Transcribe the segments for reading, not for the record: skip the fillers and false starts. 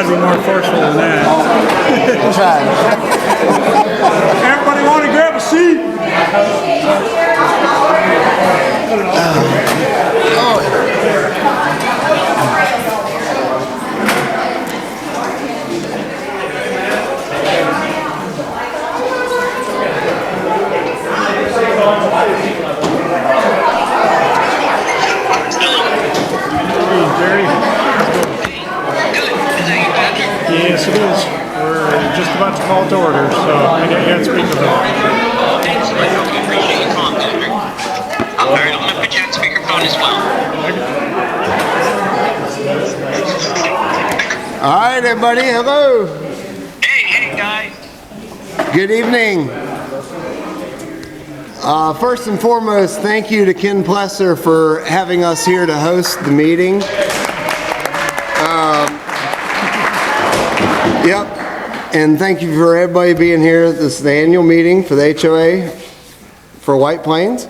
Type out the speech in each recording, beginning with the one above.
gotta be more forceful than that. I'm trying. Everybody want to grab a seat? Jerry? Yes, it is. We're just about to call to order, so I got you on speakerphone. Appreciate your call, Patrick. All right, I'm going to put you on speakerphone as well. All right, everybody. Hello. Hey, guys. Good evening. First and foremost, thank you to Ken Plesser for having us here to host the meeting. Yep. And thank you for everybody being here. This is the annual meeting for the HOA for Whiteplains.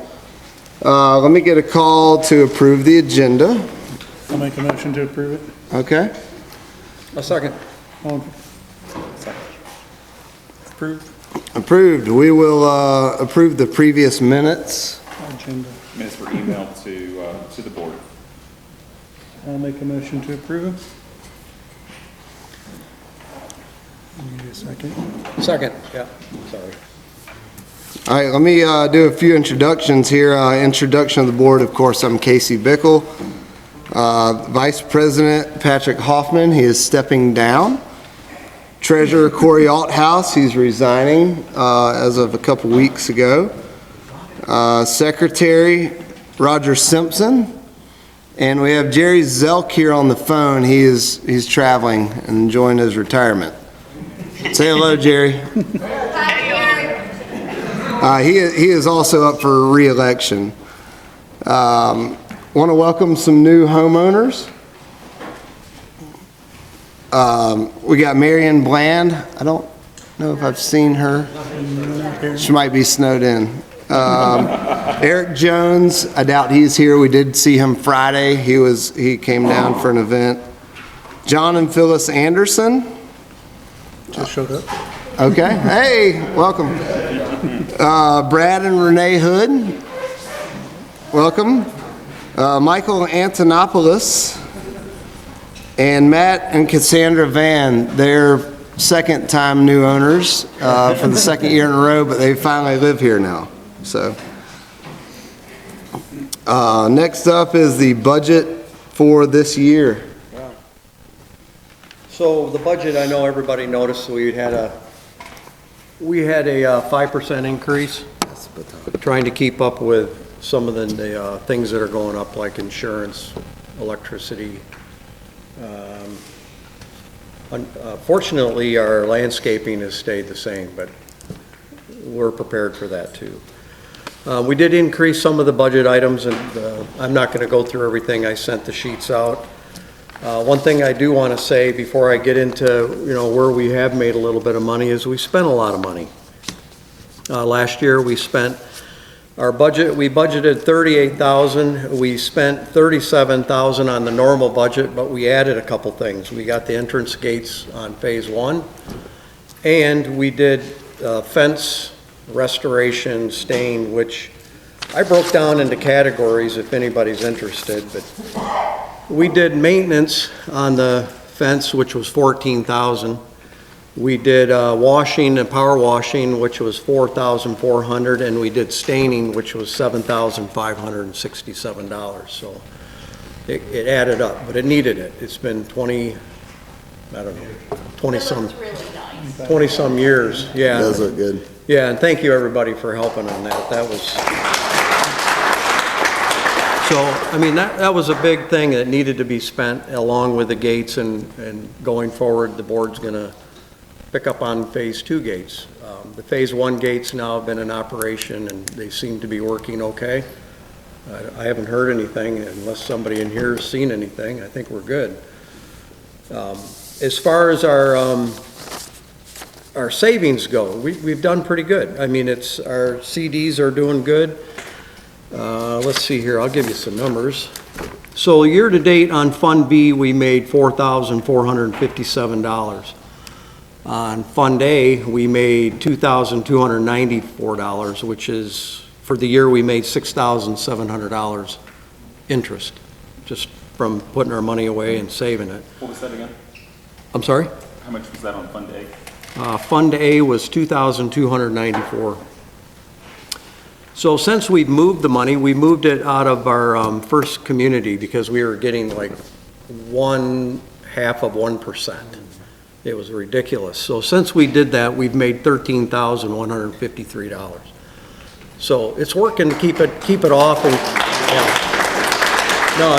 Let me get a call to approve the agenda. I'll make a motion to approve it. Okay. A second. Approved. Approved. We will approve the previous minutes. Agenda. Minutes were emailed to the board. I'll make a motion to approve. Need a second. Second, yeah, sorry. All right, let me do a few introductions here. Introduction of the board, of course, I'm Casey Bickle. Vice President Patrick Hoffman, he is stepping down. Treasurer Corey Althouse, he's resigning as of a couple weeks ago. Secretary Roger Simpson. And we have Jerry Zelk here on the phone. He's traveling and enjoying his retirement. Say hello, Jerry. He is also up for re-election. Want to welcome some new homeowners. We got Marion Bland. I don't know if I've seen her. She might be snowed in. Eric Jones, I doubt he's here. We did see him Friday. He came down for an event. John and Phyllis Anderson. Just showed up. Okay. Hey, welcome. Brad and Renee Hood. Welcome. Michael Antonopoulos. And Matt and Cassandra Van. They're second-time new owners for the second year in a row, but they finally live here now. So, next up is the budget for this year. So the budget, I know everybody noticed, we had a 5% increase, trying to keep up with some of the things that are going up, like insurance, electricity. Fortunately, our landscaping has stayed the same, but we're prepared for that too. We did increase some of the budget items, and I'm not going to go through everything. I sent the sheets out. One thing I do want to say before I get into where we have made a little bit of money is we spent a lot of money. Last year we spent our budget. We budgeted $38,000. We spent $37,000 on the normal budget, but we added a couple things. We got the entrance gates on phase 1, and we did fence restoration, stain, which I broke down into categories if anybody's interested, but we did maintenance on the fence, which was $14,000. We did washing and power washing, which was $4,400, and we did staining, which was $7,567. So it added up, but it needed it. It's been 20 some years. Yeah. It does look good. Yeah, and thank you everybody for helping on that. That was, so, I mean, that was a big thing that needed to be spent along with the gates, and going forward, the board's gonna pick up on phase 2 gates. The phase 1 gates now have been in operation and they seem to be working okay. I haven't heard anything, unless somebody in here has seen anything. I think we're good. As far as our savings go, we've done pretty good. I mean, our CDs are doing good. Let's see here, I'll give you some numbers. So year-to-date on Fund B, we made $4,457. On Fund A, we made $2,294, which is, for the year, we made $6,700 interest, just from putting our money away and saving it. What was that again? I'm sorry? How much was that on Fund A? Fund A was $2,294. So since we've moved the money, we moved it out of our first community because we were getting like 0.5%. It was ridiculous. So since we did that, we've made $13,153. So it's working to keep it off and, yeah. No,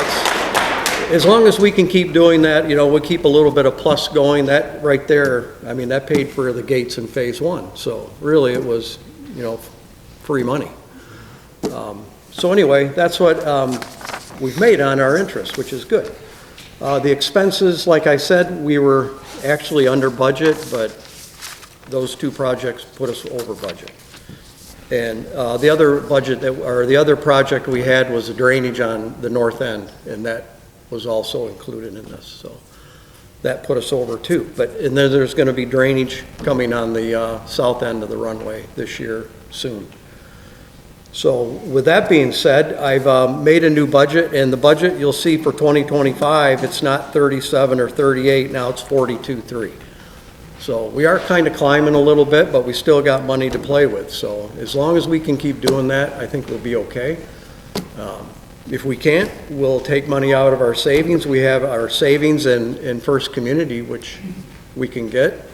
as long as we can keep doing that, you know, we'll keep a little bit of plus going. That right there, I mean, that paid for the gates in Phase 1. So really it was, you know, free money. So anyway, that's what we've made on our interest, which is good. The expenses, like I said, we were actually under budget, but those two projects put us over budget. And the other project we had was the drainage on the north end, and that was also included in this. So that put us over too. And then there's going to be drainage coming on the south end of the runway this year soon. So with that being said, I've made a new budget, and the budget you'll see for 2025, it's not 37 or 38, now it's 42.3. So we are kind of climbing a little bit, but we still got money to play with. So as long as we can keep doing that, I think we'll be okay. If we can't, we'll take money out of our savings. We have our savings in First Community, which we can get.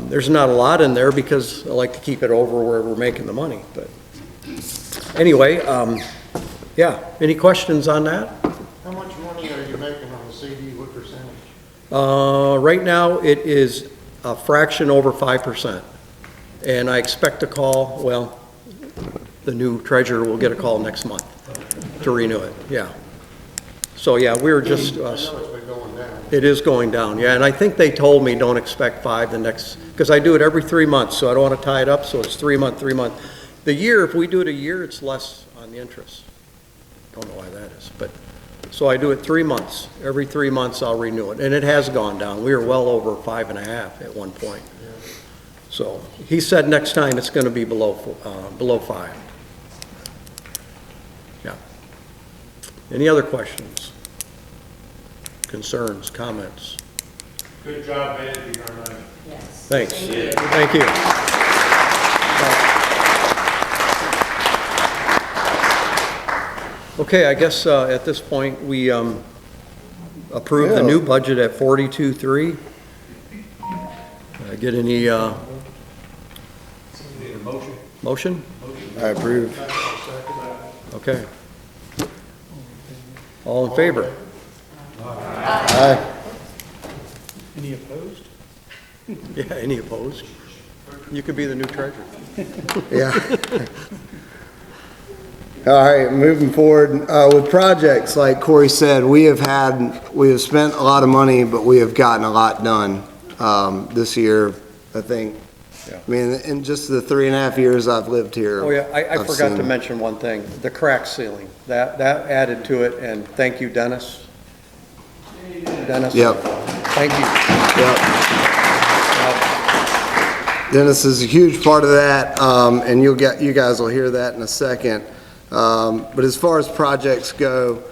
There's not a lot in there because I like to keep it over where we're making the money, but. Anyway, yeah, any questions on that? How much money are you making on the CD? What percentage? Right now, it is a fraction over 5%. And I expect a call, well, the new treasurer will get a call next month to renew it, yeah. So, yeah, we're just. I know it's been going down. It is going down, yeah, and I think they told me don't expect 5 the next, because I do it every 3 months, so I don't want to tie it up, so it's 3 month, 3 month. The year, if we do it a year, it's less on the interest. Don't know why that is, but, so I do it 3 months. Every 3 months I'll renew it, and it has gone down. We were well over 5.5 at one point. So he said next time it's going to be below 5. Yeah. Any other questions? Concerns, comments? Good job managing our money. Yes. Thanks. Thank you. Okay, I guess at this point, we approve the new budget at 42.3. Get any motion? I approve. Okay. All in favor? Aye. Any opposed? Yeah, any opposed? You could be the new treasurer. Yeah. All right, moving forward with projects, like Corey said, we have spent a lot of money, but we have gotten a lot done this year, I think. Yeah. I mean, in just the 3.5 years I've lived here. Oh, yeah, I I've forgot to seen- mention one thing, the crack ceiling. That added to it, and thank you, Dennis. Dennis? Yep. Thank you. Yep. Dennis is a huge part of that, and you guys will hear that in a second. But as far as projects go,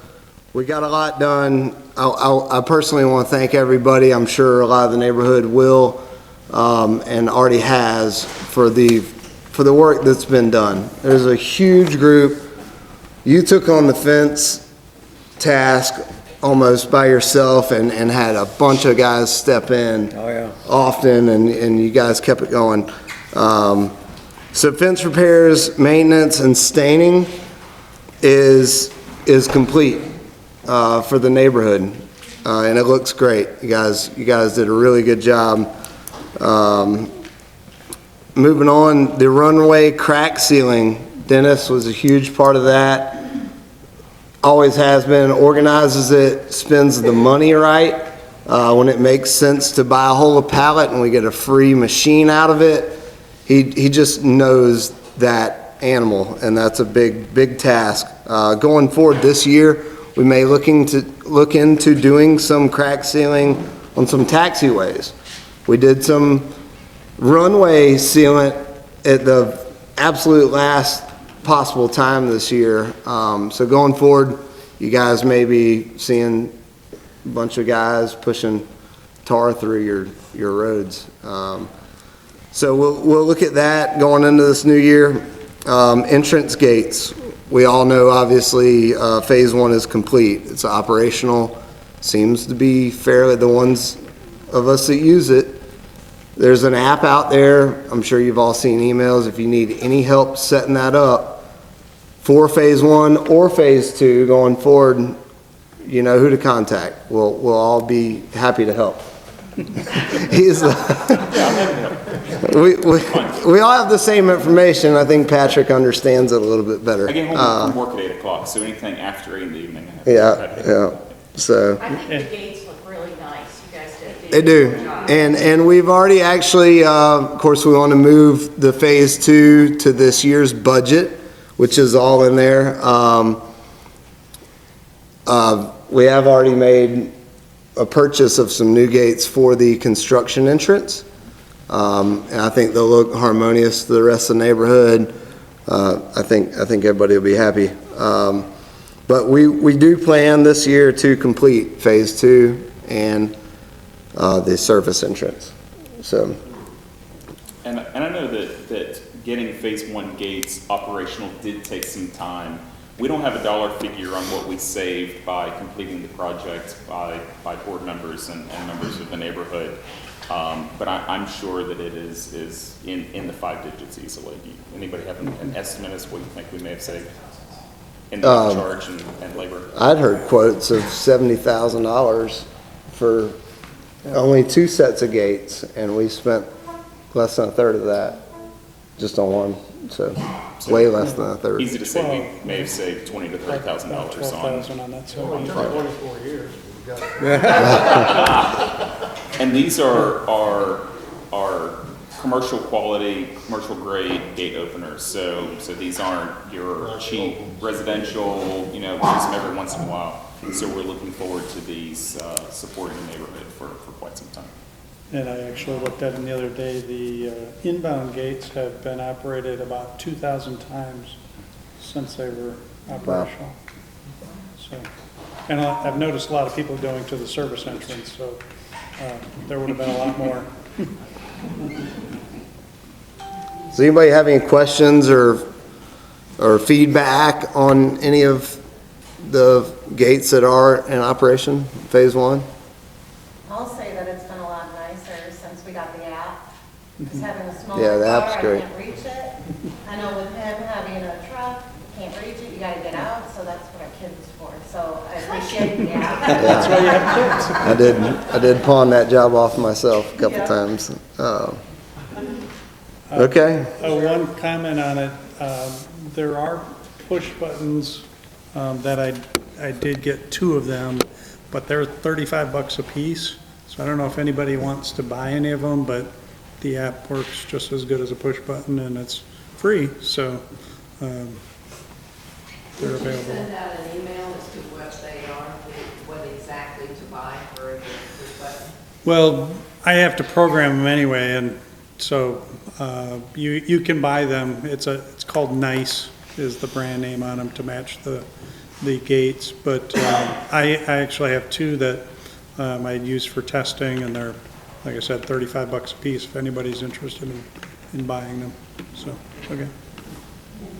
we got a lot done. I personally want to thank everybody. I'm sure a lot of the neighborhood will, and already has, for the work that's been done. There's a huge group. You took on the fence task almost by yourself and had a bunch of guys step in. Oh, yeah. Often, and you guys kept it going. So fence repairs, maintenance, and staining is complete for the neighborhood, and it looks great. You guys did a really good job. Moving on, the runway crack sealing. Dennis was a huge part of that. Always has been. Organizes it, spends the money right. When it makes sense to buy a whole pallet and we get a free machine out of it, he just knows that animal, and that's a big task. Going forward this year, We may look into doing some crack sealing on some taxiways. We did some runway sealant at the absolute last possible time this year. So going forward, you guys may be seeing a bunch of guys pushing tar through your roads. So we'll look at that going into this new year. Entrance gates, we all know obviously phase one is complete. It's operational, seems to be fairly, the ones of us that use it. There's an app out there, I'm sure you've all seen emails, if you need any help setting that up for phase one or phase two going forward, you know who to contact. We'll all be happy to help. He's we all have the same information. I think Patrick understands it a little bit better. I get home from work at 8 o'clock, so anything after 8 in the evening. Yeah. So I think the gates look really nice. You guys did. they do, and we've already actually, of course, we want to move the phase two to this year's budget, which is all in there. We have already made a purchase of some new gates for the construction entrance. And I think they'll look harmonious to the rest of the neighborhood. I think everybody will be happy. But we do plan this year to complete phase two and the surface entrance. So. And I know that getting phase one gates operational did take some time. We don't have a dollar figure on what we saved by completing the project by board members and members of the neighborhood. But I'm sure that it is in the 5 digits easily. Anybody have an estimate as to what you think we may have saved in the charge and labor? I'd heard quotes of $70,000 for only 2 sets of gates, and we spent less than a third of that just on one. So way less than a third. Easy to say, we may have saved $20,000 to $30,000 on. $12,000 on that. So 24 years. And these are commercial quality, commercial grade gate openers. So these aren't your cheap residential, use them every once in a while. So we're looking forward to these supporting the neighborhood for quite some time. And I actually looked at them the other day. The inbound gates have been operated about 2,000 times since they were operational. So, and I've noticed a lot of people going to the service entrance, so there would have been a lot more. Does anybody have any questions or feedback on any of the gates that are in operation, phase one? I'll say that it's been a lot nicer since we got the app. Just having a smaller Yeah, the car, app's I great. can't reach it. I know with him having a truck, you can't reach it, you gotta get out, so that's what our kid was for. So I appreciate the app. That's why you have kids. I did pawn that job off myself a couple Yeah. times. Okay. One comment on it, there are push buttons that I did get 2 of them, but they're $35 a piece. So I don't know if anybody wants to buy any of them, but the app works just as good as a push button and it's free, so they're Would you available. send out an email as to what they are, what exactly to buy for the push button? Well, I have to program them anyway, and so you can buy them. It's called Nice is the brand name on them to match the gates. But I actually have 2 that I'd use for testing, and they're, like I said, $35 a piece if anybody's interested in buying them. So, okay.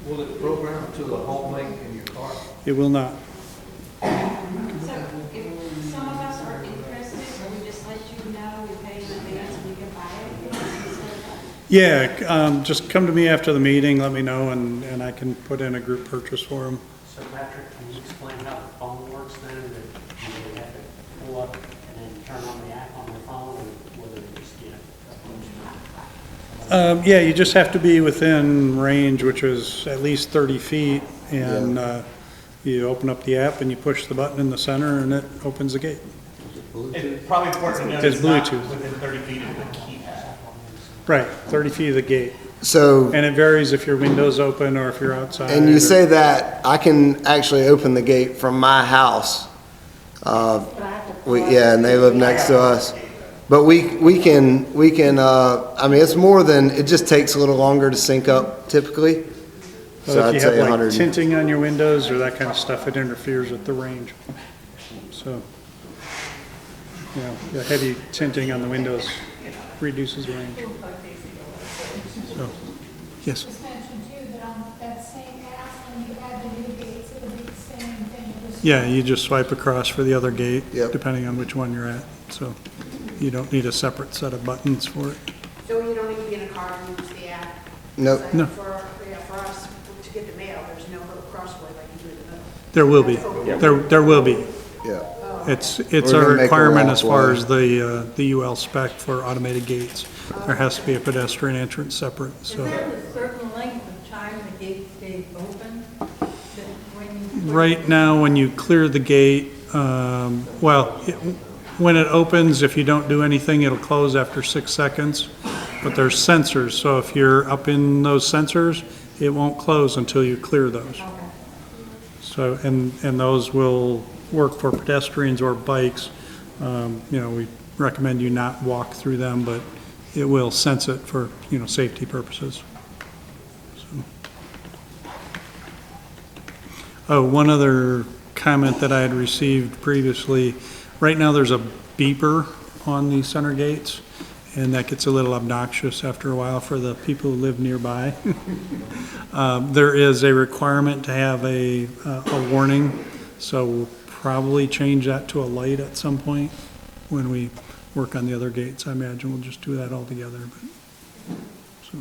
Will it program to the home link in your car? It will not. So if some of us are interested, will we just let you know, we pay in advance and you can buy it? Yeah, just come to me after the meeting, let me know, and I can put in a group purchase for them. So Patrick, can you explain how the phone works then, that you have to pull up and then turn on the app on your phone, or whether it just, Yeah, you just have to be within range, which is at least 30 feet, and you open up the app and you push the button in the center and it opens the gate. It's probably important to note It's it's not Bluetooth. within 30 feet of the keypad. Right, 30 feet of the gate. So, And it varies if your window's open or if you're outside. and you or- say that, I can actually open the gate from my house. Yeah, and they live next to us. But we can, I mean, it's more than, it just takes a little longer to sync up typically. So So if I'd you say have like 100. tinting on your windows or that kind of stuff, it interferes with the range. So, you know, the heavy tinting on the windows reduces range. So, yes. Just mentioned too, that on that same app, when you add the new gates, it'll be the same thing. Just- Yeah, you just swipe across for the other gate, Yep. depending on which one you're at. So you don't need a separate set of buttons for it. So you don't need to be in a car and use the app? Nope. No. For us, to get the mail, there's no little crossway like you do in the middle. There will be. There will be. Yeah. It's We're a gonna make a requirement as far walkway. as the UL spec for automated gates. There has to be a pedestrian entrance separate, so. Is there a certain length of time the gate stays open? That when you- Right now, when you clear the gate, when it opens, if you don't do anything, it'll close after 6 seconds. But there's sensors, so if you're up in those sensors, it won't close until you clear those. So, and those will work for pedestrians or bikes. You know, we recommend you not walk through them, but it will sense it for, you know, safety purposes. So. Oh, one other comment that I had received previously. Right now, there's a beeper on the center gates, and that gets a little obnoxious after a while for the people who live nearby. There is a requirement to have a warning, so we'll probably change that to a light at some point when we work on the other gates. I imagine we'll just do that all together, but, so.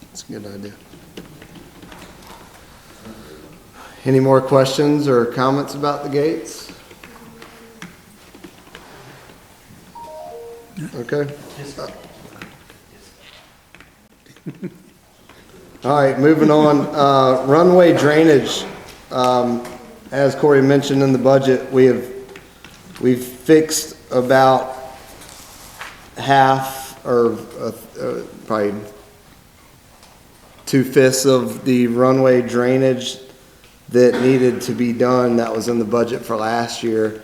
That's a good idea. Any more questions or comments about the gates? Okay. All right, moving on. Runway drainage. As Corey mentioned in the budget, we've fixed about half or probably 2/5 of the runway drainage that needed to be done. That was in the budget for last year.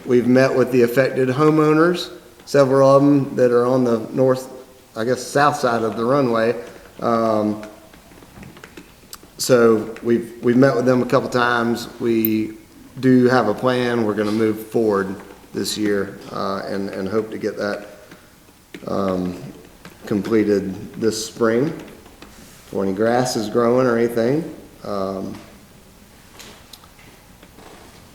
We've met with the affected homeowners, several of them that are on the north, I guess, south side of the runway. So we've met with them a couple times. We do have a plan. We're gonna move forward this year, and hope to get that, completed this spring. Before any grass is growing or anything.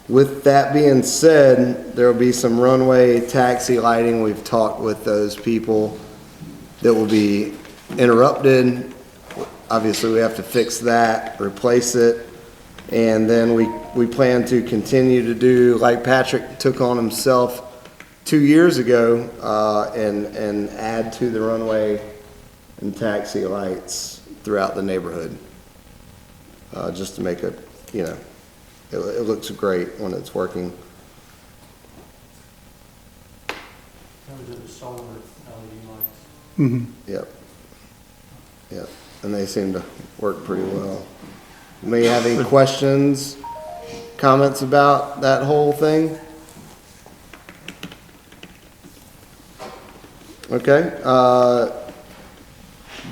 With that being said, there will be some runway taxi lighting. We've talked with those people that will be interrupted. Obviously, we have to fix that, replace it, and then we plan to continue to do like Patrick took on himself 2 years ago, and add to the runway and taxi lights throughout the neighborhood. Just to make it, you know, it looks great when it's working. Those are the solar LED lights. Mhm. Yep. Yep, and they seem to work pretty well. May you have any questions, comments about that whole thing? Okay,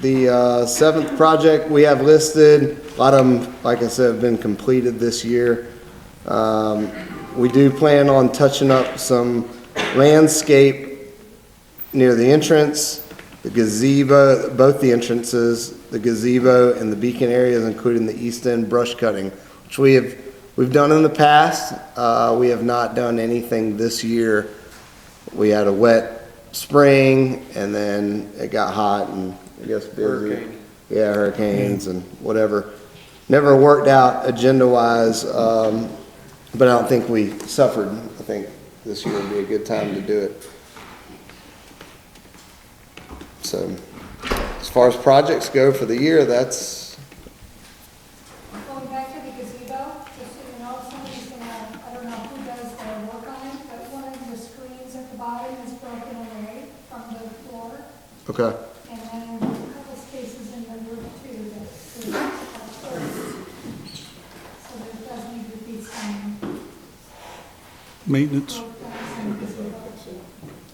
the seventh project we have listed, a lot of them, like I said, have been completed this year. We do plan on touching up some landscape near the entrance, the gazebo, both the entrances, the gazebo and the beacon areas, including the east end brush cutting, which we've done in the past. We have not done anything this year. We had a wet spring and then it got hot and I guess busy. Hurricane. Yeah, hurricanes and whatever. Never worked out agenda-wise, but I don't think we suffered. I think this year would be a good time to do it. So, as far as projects go for the year, that's, Going back to the gazebo, just so you know, somebody's gonna, I don't know who does their work on it, but one of the screens at the bottom is broken away from the floor. Okay. And then a couple spaces in the roof too, that, so there does need to be some Maintenance. work done on the gazebo.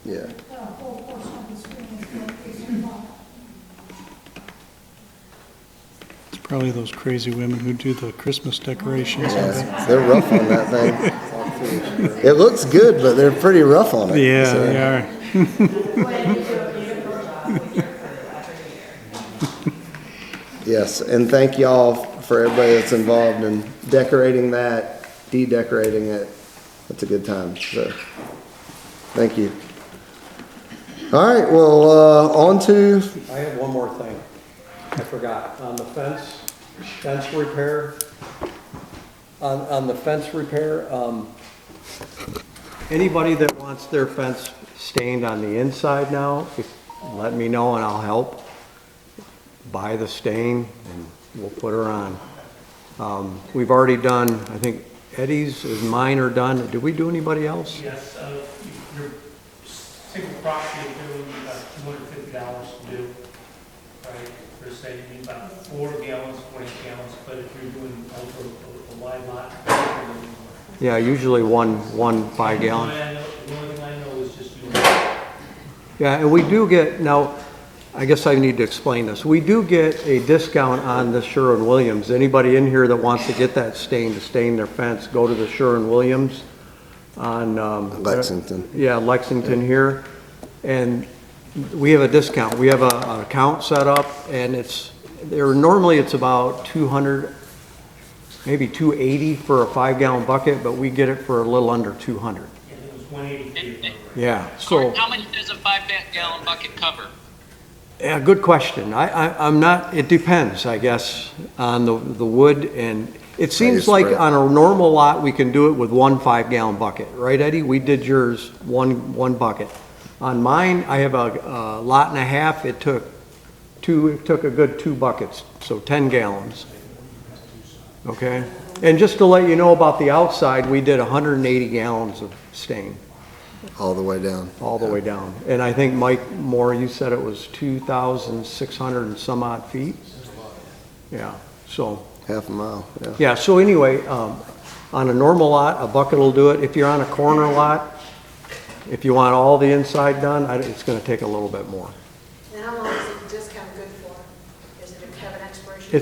Yeah. The whole portion of the screen is going to be involved. It's probably those crazy women who do the Christmas decorations. Yeah, they're rough on that thing. It looks good, but they're pretty rough on it. Yeah, so. they are. Yes, and thank y'all for everybody that's involved in decorating that, de-decorating it. It's a good time, so, thank you. All right, well, on to, I have one more thing. I forgot. On the fence repair, on the fence repair, anybody that wants their fence stained on the inside now, let me know and I'll help. Buy the stain and we'll put her on. We've already done, I think Eddie's and mine are done. Did we do anybody else? Yes, your single property is doing about $250 to do, right? For say you need about 4 gallons, 40 gallons, but if you're doing over a wide lot. Yeah, usually one 5 gallon. The only thing I know is just you. Yeah, and we do get, now, I guess I need to explain this. We do get a discount on the Sherwin-Williams. Anybody in here that wants to get that stain, to stain their fence, go to the Sherwin-Williams on... Lexington. Yeah, Lexington here. And we have a discount. We have an account set up, and normally it's about 200, maybe 280 for a 5-gallon bucket, but we get it for a little under 200. And it was 180. Yeah, so... How much does a 5-gallon bucket cover? Yeah, good question. I'm not, it depends, I guess, on the wood, and it seems like on a normal lot, we can do it with one 5-gallon bucket, right, Eddie? We did yours one bucket. On mine, I have a lot and a half. It took a good 2 buckets, so 10 gallons. Okay? And just to let you know about the outside, we did 180 gallons of stain. All the way down. All the way down. And I think, Mike Moore, you said it was 2,600 and some odd feet? Yeah, so. Half a mile, yeah. Yeah, so anyway, on a normal lot, a bucket will do it. If you're on a corner lot, if you want all the inside done, it's gonna take a little bit more. And how long is the discount good for? Is it have an expiration?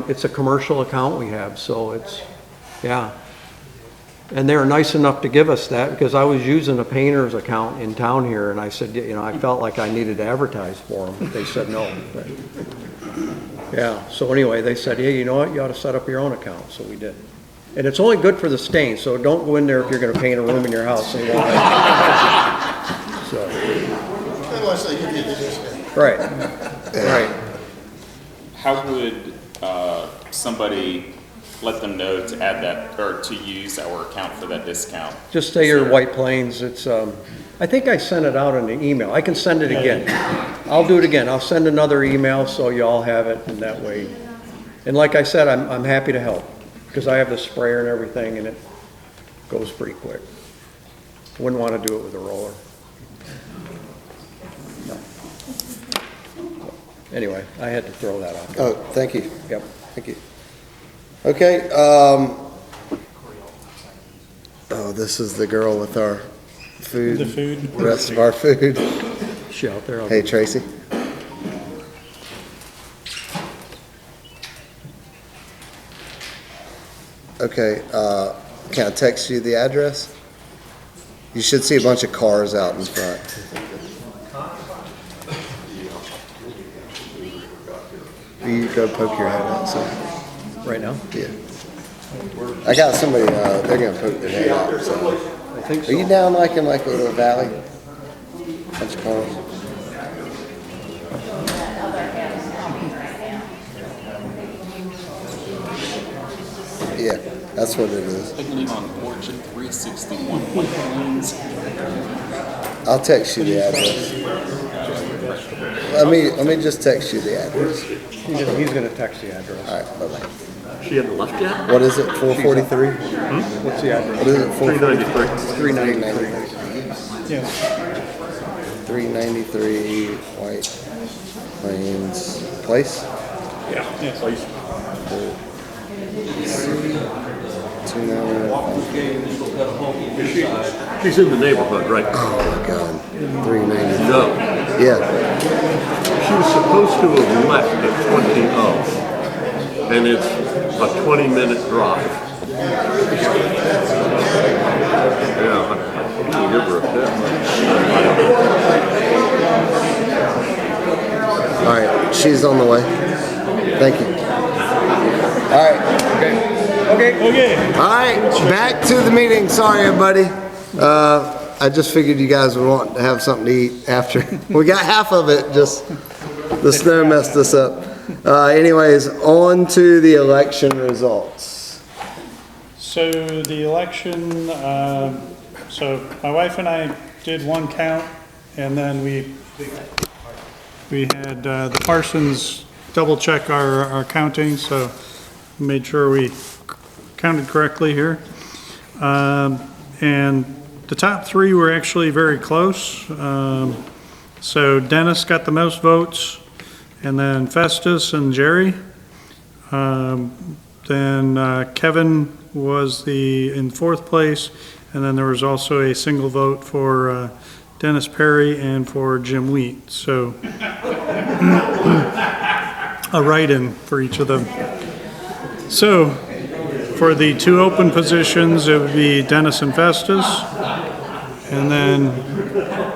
It's a commercial account we have, so it's, yeah. And they're nice enough to give us that, because I was using a painter's account in town here, and I said, I felt like I needed to advertise for them. They said no. But, yeah, so anyway, they said, hey, you know what, you ought to set up your own account, so we did. And it's only good for the stain, so don't go in there if you're gonna paint a room in your house. And you won't so. Right, right. How would somebody let them know to add that, or to use our account for that discount? Just say your Whiteplains. It's, I think I sent it out in an email. I can send it again. I'll do it again. I'll send another email so you all have it, and that way. And like I said, I'm happy to help, because I have the sprayer and everything, and it goes pretty quick. Wouldn't want to do it with a roller. No. Anyway, I had to throw that out. Oh, thank you. Yep. Thank you. Okay, this is the girl with our food. The food. The rest of our food. She out there. Hey, Tracy. Okay, can I text you the address? You should see a bunch of cars out in front. You go poke your head outside. Right now? Yeah. I got somebody, they're gonna poke their head out, so. I think Are you so. down like in like a little valley? Bunch of cars. Yeah, that's what it is. Picnic on Orchard 361 Whiteplains. I'll text you the address. Let me just text you the address. He's gonna text the address. All right, bye-bye. She hadn't left yet? What is it, 443? What's the address? What is it, 443? 393. 393. 393 White Plains Place. Yes. 29. She's in the neighborhood, right? Oh my God. 390. No. Yeah. She was supposed to have left at 20, and it's a 20-minute drive. Yeah, I'll give her a tip. All right. She's on the way. Thank you. All right. Okay. All right. Back to the meeting. Sorry, everybody. I just figured you guys would want to have something to eat after. We got half of it, just the snow messed us up. Anyways, on to the election results. So the election, so my wife and I did one count, and then we had the Parsons double check our counting, so made sure we counted correctly here. And the top three were actually very close. So Dennis got the most votes, and then Festus and Jerry. Then Kevin was in fourth place, and then there was also a single vote for Dennis Perry and for Jim Wheat. So a write-in for each of them. So for the two open positions, it would be Dennis and Festus. And then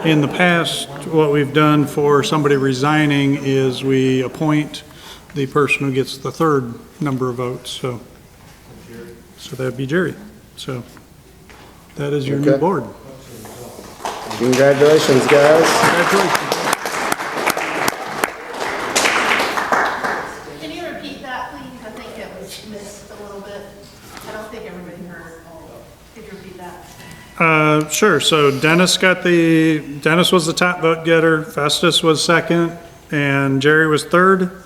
in the past, what we've done for somebody resigning is we appoint the person who gets the third number of votes. So that'd be Jerry. So that is your new Okay. board. Congratulations, guys. Congratulations. Can you repeat that, please? I think it was missed a little bit. I don't think everybody heard. Could you repeat that? Sure. So Dennis was the top vote getter, Festus was second, and Jerry was third,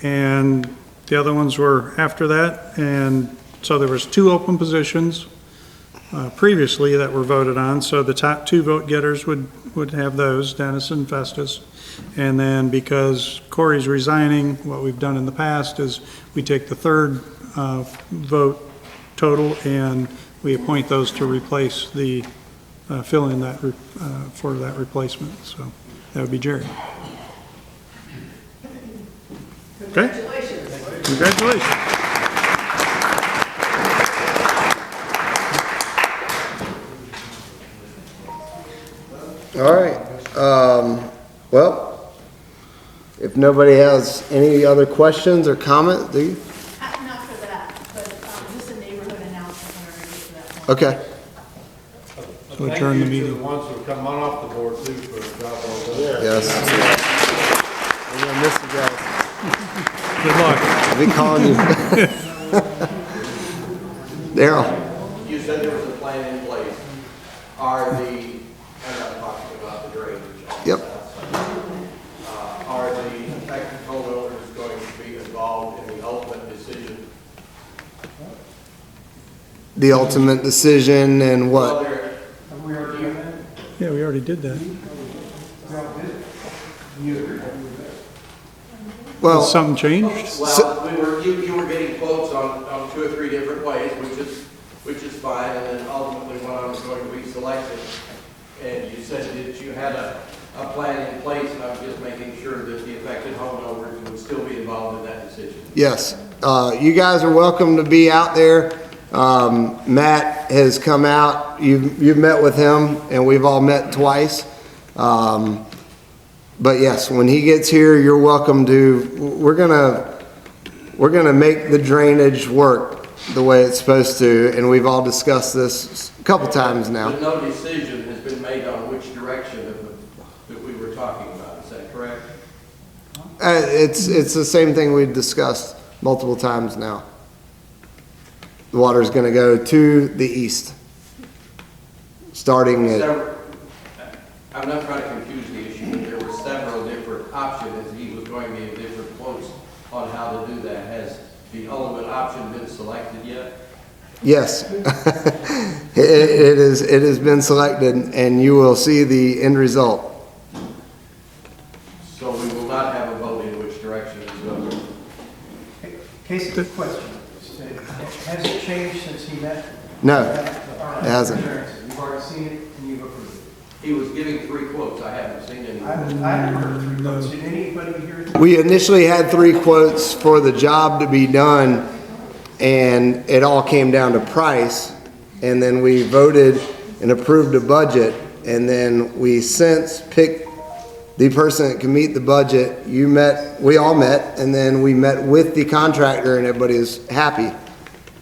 and the other ones were after that. And so there was two open positions previously that were voted on. So the top two vote getters would have those, Dennis and Festus. And then because Corey's resigning, what we've done in the past is we take the third vote total and we appoint those to replace fill in that, for that replacement. So that would be Jerry. Okay? Congratulations. All right. Well, if nobody has any other questions or comments, do you? Not for that, but just a neighborhood announcement whenever we get to that point. Okay. So adjourn the Thank you to meeting. the ones who have come on off the board too for a job well done. Yes. We're gonna miss you guys. Good luck. I'll be calling you. Daryl. You said there was a plan in place. Are the, and I'm talking about the drainage. Yep. Are the affected homeowners going to be involved in the ultimate decision? The ultimate decision and Well, what? there- Yeah, we already did that. Well, Has something changed? Well, you were getting quotes on 2 or 3 different ways, which is fine, and then ultimately one of them is going to be selected. And you said that you had a plan in place, and I'm just making sure that the affected homeowners would still be involved in that decision. yes. You guys are welcome to be out there. Matt has come out. You've met with him, and we've all met twice. But yes, when he gets here, you're welcome to. We're gonna make the drainage work the way it's supposed to, and we've all discussed this a couple times now. But no decision has been made on which direction that we were talking about, is that correct? It's the same thing we've discussed multiple times now. The water's gonna go to the east, starting at, I'm not trying to confuse the issue, but there were several different options, and he was going to give different quotes on how to do that. Has the ultimate option been selected yet? yes. It has been selected, and you will see the end result. Basic question. Has it changed since he met? No, it hasn't. You've already seen it and you've approved it. He was giving 3 quotes, I haven't seen any. I haven't heard 3 quotes. Did anybody hear? We initially had 3 quotes for the job to be done, and it all came down to price. And then we voted and approved a budget, and then we since picked the person that can meet the budget. You met, we all met, and then we met with the contractor, and everybody was happy.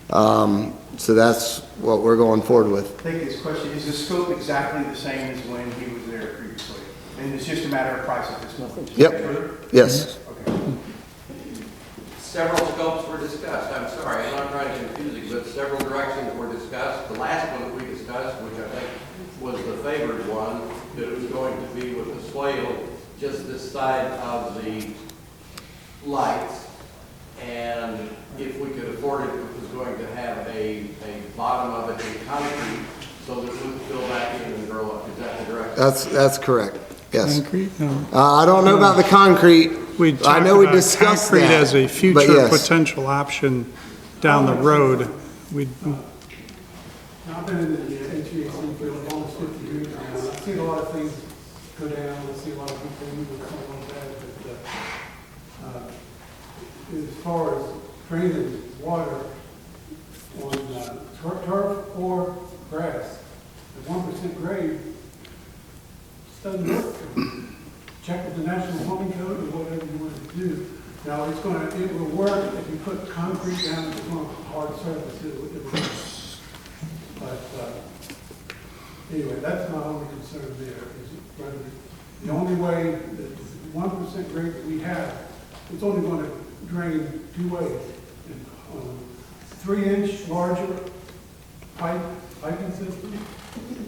So that's what we're going forward with. I think his question, is the scope exactly the same as when he was there previously? And it's just a matter of price at this point? Yep, yes. Okay. Several scopes were discussed. I'm sorry, I'm not trying to confuse you, but several directions were discussed. The last one that we discussed, which I think was the favored one, that it was going to be with the swale just this side of the lights. And if we could afford it, it was going to have a bottom of it in concrete so that it would fill back in and grow up. Is that the direction? That's correct, yes. Concrete? No. I don't know about the concrete. We I talked know we about discussed concrete that, as a but future yes. potential option down the road. We, I've been in the HVAC field almost 50 years now. I've seen a lot of things go down. I've seen a lot of people move and come on that. But as far as draining water on turf or grass, at 1% grade, it doesn't work. Check with the National Plumbing Code or whatever you want to do. Now, it will work if you put concrete down on a hard surface. It will work. But anyway, that's my only concern there. Is whether the only way that the 1% grade that we have, it's only going to drain 2 ways. 3-inch larger piping system,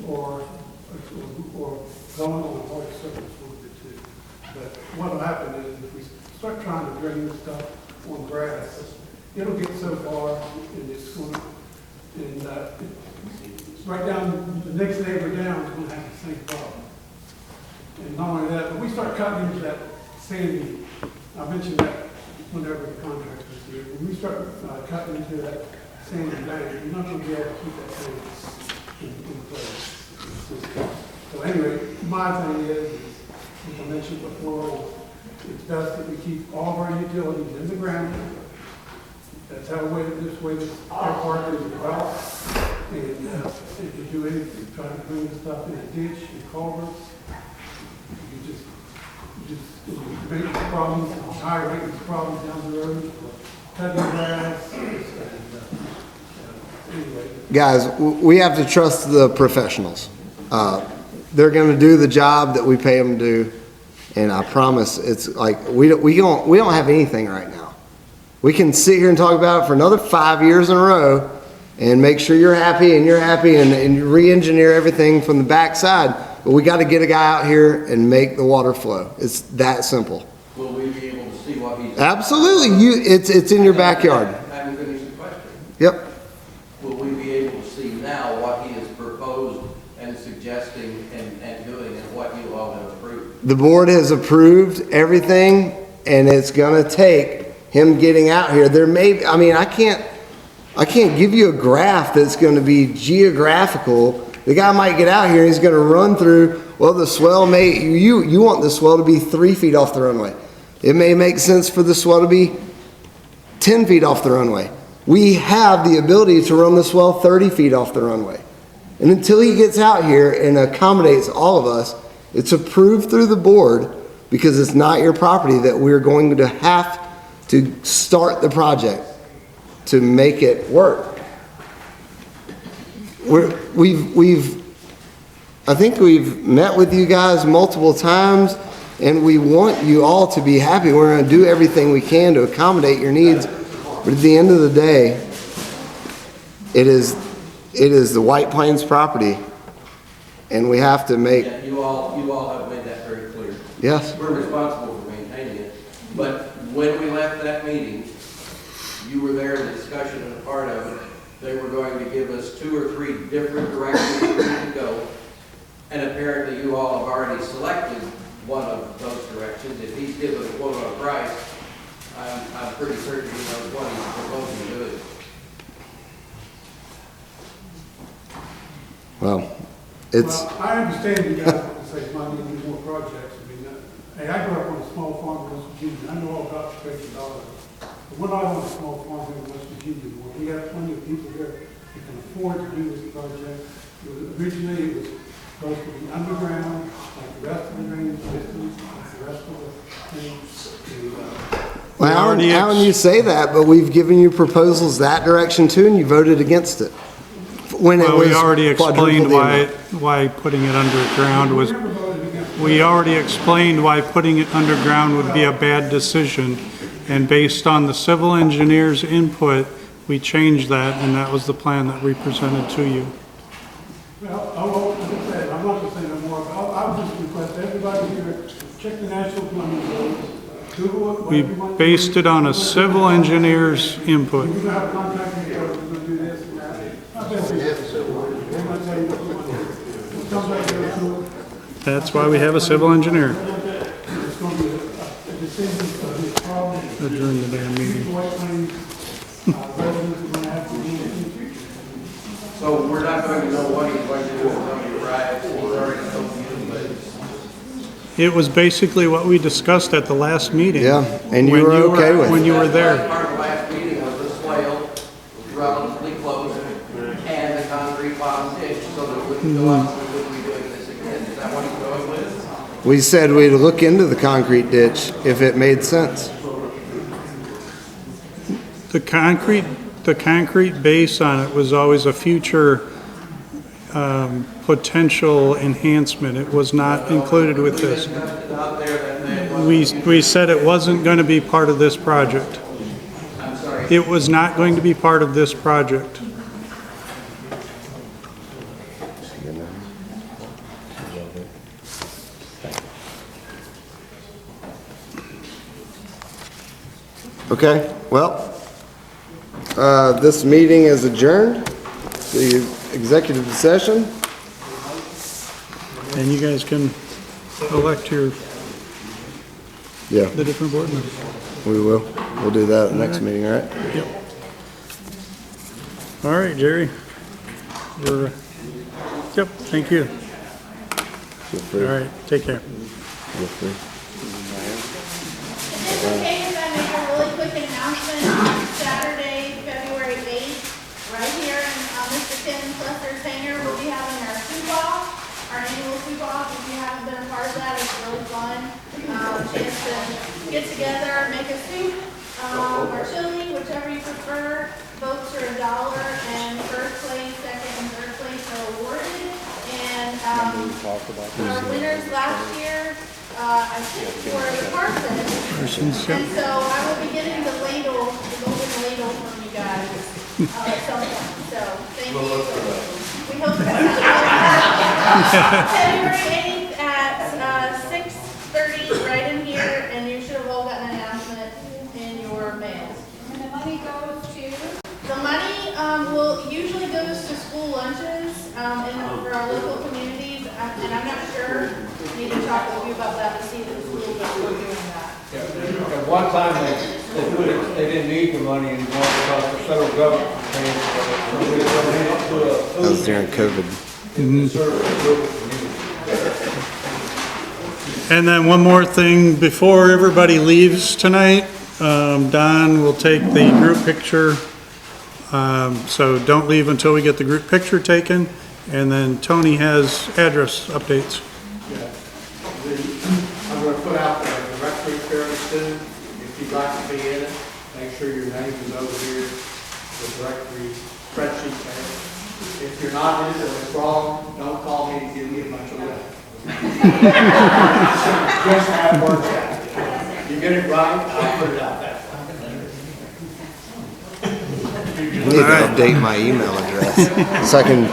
or going on a hard surface, one of the two. But what will happen is if we start trying to drain this stuff on grass, it'll get so far and it's going to, and right down, the next neighbor down is going to have the same problem. And not only that, but we start cutting into that sandy, I mentioned that whenever the contractor was here, when we start cutting into that sandy bank, you're not going to be able to keep that sand in place. So anyway, my thing is, as I mentioned before, it's best that we keep all of our utilities in the ground. That's how this way this park is developed. And if you do anything, try to bring the stuff in a ditch and culverts, you just make problems, higher maintenance problems down the road, cutting grass. Anyway. Guys, we have to trust the professionals. They're going to do the job that we pay them to do, and I promise it's like we don't have anything right now. We can sit here and talk about it for another 5 years in a row and make sure you're happy and re-engineer everything from the backside. But we got to get a guy out here and make the water flow. It's that simple. Will we be able to see what he's... Absolutely. It's in your backyard. I haven't finished the question. Yep. Will we be able to see now what he has proposed and suggesting and doing and what you all have approved? The board has approved everything, and it's going to take him getting out here. There may, I mean, I can't give you a graph that's going to be geographical. The guy might get out here and he's going to run through, well, the swell may, you want the swell to be 3 feet off the runway. It may make sense for the swell to be 10 feet off the runway. We have the ability to run the swell 30 feet off the runway. And until he gets out here and accommodates all of us, it's approved through the board, because it's not your property, that we're going to have to start the project to make it work. I think we've met with you guys multiple times, and we want you all to be happy. We're going to do everything we can to accommodate your needs, but at the end of the day, it is the Whiteplains property, and we have to make... Yeah, you all have made that very clear. Yes. We're responsible for maintaining it, but when we left that meeting, you were there in the discussion and a part of it. They were going to give us 2 or 3 different directions we could go, and apparently you all have already selected one of those directions. If he's given a quote on a price, I'm pretty certain he knows what he's proposing to do. Well, it's, Well, I understand you guys want to save money and do more projects. I mean, hey, I grew up on a small farm in West Virginia. I know all about the $1 billion. But what I want a small farm here in West Virginia, where we have plenty of people here that can afford to do this project. Originally, it was supposed to be underground, like the rest of the drainage systems, like the rest of the things. well, Alan, you say that, but we've given you proposals that direction too, and you voted against it. When it Well, was we already quadruple explained the why, amount. putting it underground was, we already explained why putting it underground would be a bad decision. And based on the civil engineer's input, we changed that, and that was the plan that we presented to you. Well, like I said, I'm not going to say no more. I'll just request everybody here, check the national plumbing codes, Google it. We based it on a civil engineer's input. We're going to have a contractor here, we're going to do this and that. I bet they're going to tell you what you want to do. We'll come back here and do it. That's why we have a civil engineer. It's going to be a decision of this problem. Adjourn the damn meeting. Whiteplains, residents are going to have to do in the future. So we're not going to know what he's going to do until he arrives. He's already told you, but It was basically what we discussed at the last meeting. Yeah, and you When were okay with When it. you were Last there. part of the last meeting was the swale, relatively close, and the concrete bottom ditch, so that we wouldn't go out, we wouldn't be doing this again. Is that what he's going with? We said we'd look into the concrete ditch if it made sense. The concrete base on it was always a future potential enhancement. It was not included with this. Out there that they We said it wasn't going to be part of this project. I'm sorry. It was not going to be part of this project. Okay, well, this meeting is adjourned. The executive session. And you guys can elect the different board members. We will. We'll do that at the next meeting, all right? Yep. All right, Jerry. Yep, thank you. Feel free. All right, take care. Feel free. Is it okay if I make a really quick announcement on Saturday, February 8th, right here in Mr. Ken Plesser's hangar, we'll be having our soup-off, our annual soup-off. If you haven't been a part of that, it's really fun. Chance to get together, make a soup, or chili, whichever you prefer. Votes are $1, and first place, second, and third place are awarded. And our winners last year, I think were the Parsons. And so I will be getting the ladle, the golden ladle from you guys at some point. So thank you. We hope to February 8th at 6:30 right in here, and you should have all gotten an announcement in your mails. And the money goes to? The money usually goes to school lunches for our local communities, and I'm not sure. I need to talk with you about that to see if the schools are still doing that. At one time, they didn't need the money anymore because the federal government paid for it. That was during COVID. And then one more thing, before everybody leaves tonight, Don will take the group picture. So don't leave until we get the group picture taken. And then Tony has address updates. I'm going to put out the directory fairly soon. If you'd like to be in it, make sure your name is over here, the directory spreadsheet there. If you're not in it or it's wrong, don't call me to give me a bunch of letters. Just have work out. You get it right, I'll put it out there. I need to update my email address so I can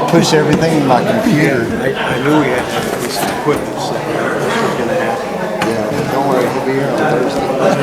push everything to my computer. I knew we had to have this equipment, so it was going to happen. Yeah, don't worry, he'll be here on Thursday.